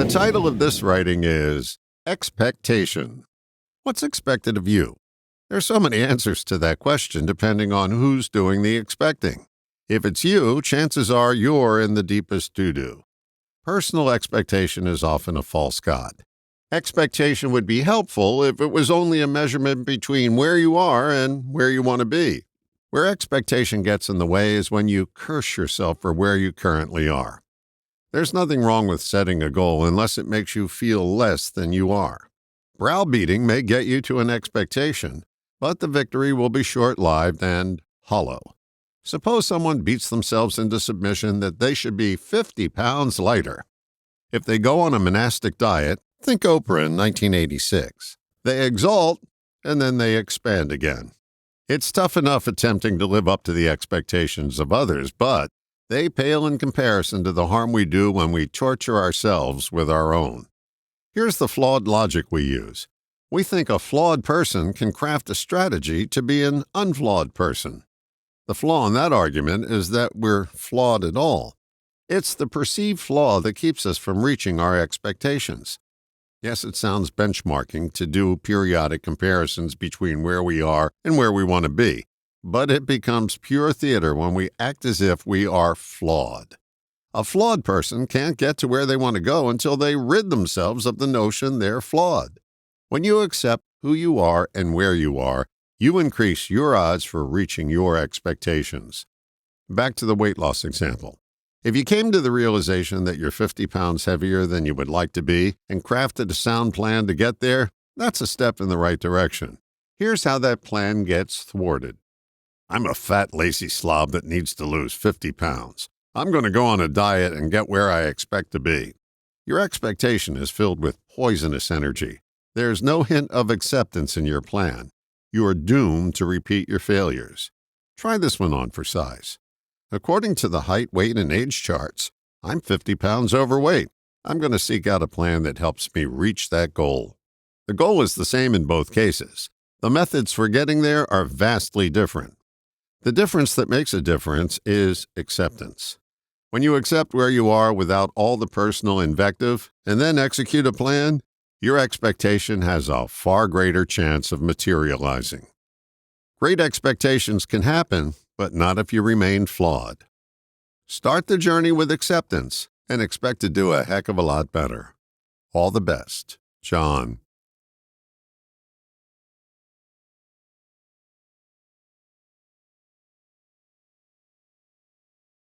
The title of this writing is Expectation. What's expected of you? There's so many answers to that question depending on who's doing the expecting. If it's you, chances are you're in the deepest doo-doo. Personal expectation is often a false god. Expectation would be helpful if it was only a measurement between where you are and where you want to be. Where expectation gets in the way is when you curse yourself for where you currently are. There's nothing wrong with setting a goal unless it makes you feel less than you are. Browbeating may get you to an expectation, but the victory will be short-lived and hollow. Suppose someone beats themselves into submission that they should be 50 pounds lighter. If they go on a monastic diet, think Oprah in 1986. They exalt, and then they expand again. It's tough enough attempting to live up to the expectations of others, but they pale in comparison to the harm we do when we torture ourselves with our own. Here's the flawed logic we use. We think a flawed person can craft a strategy to be an unflawed person. The flaw in that argument is that we're flawed at all. It's the perceived flaw that keeps us from reaching our expectations. Yes, it sounds benchmarking to do periodic comparisons between where we are and where we want to be, but it becomes pure theater when we act as if we are flawed. A flawed person can't get to where they want to go until they rid themselves of the notion they're flawed. When you accept who you are and where you are, you increase your odds for reaching your expectations. Back to the weight loss example. If you came to the realization that you're 50 pounds heavier than you would like to be and crafted a sound plan to get there, that's a step in the right direction. Here's how that plan gets thwarted. I'm a fat, lazy slob that needs to lose 50 pounds. I'm going to go on a diet and get where I expect to be. Your expectation is filled with poisonous energy. There's no hint of acceptance in your plan. You are doomed to repeat your failures. Try this one on for size. According to the height, weight, and age charts, I'm 50 pounds overweight. I'm going to seek out a plan that helps me reach that goal. The goal is the same in both cases. The methods for getting there are vastly different. The difference that makes a difference is acceptance. When you accept where you are without all the personal invective and then execute a plan, your expectation has a far greater chance of materializing. Great expectations can happen, but not if you remain flawed. Start the journey with acceptance and expect to do a heck of a lot better. All the best, John.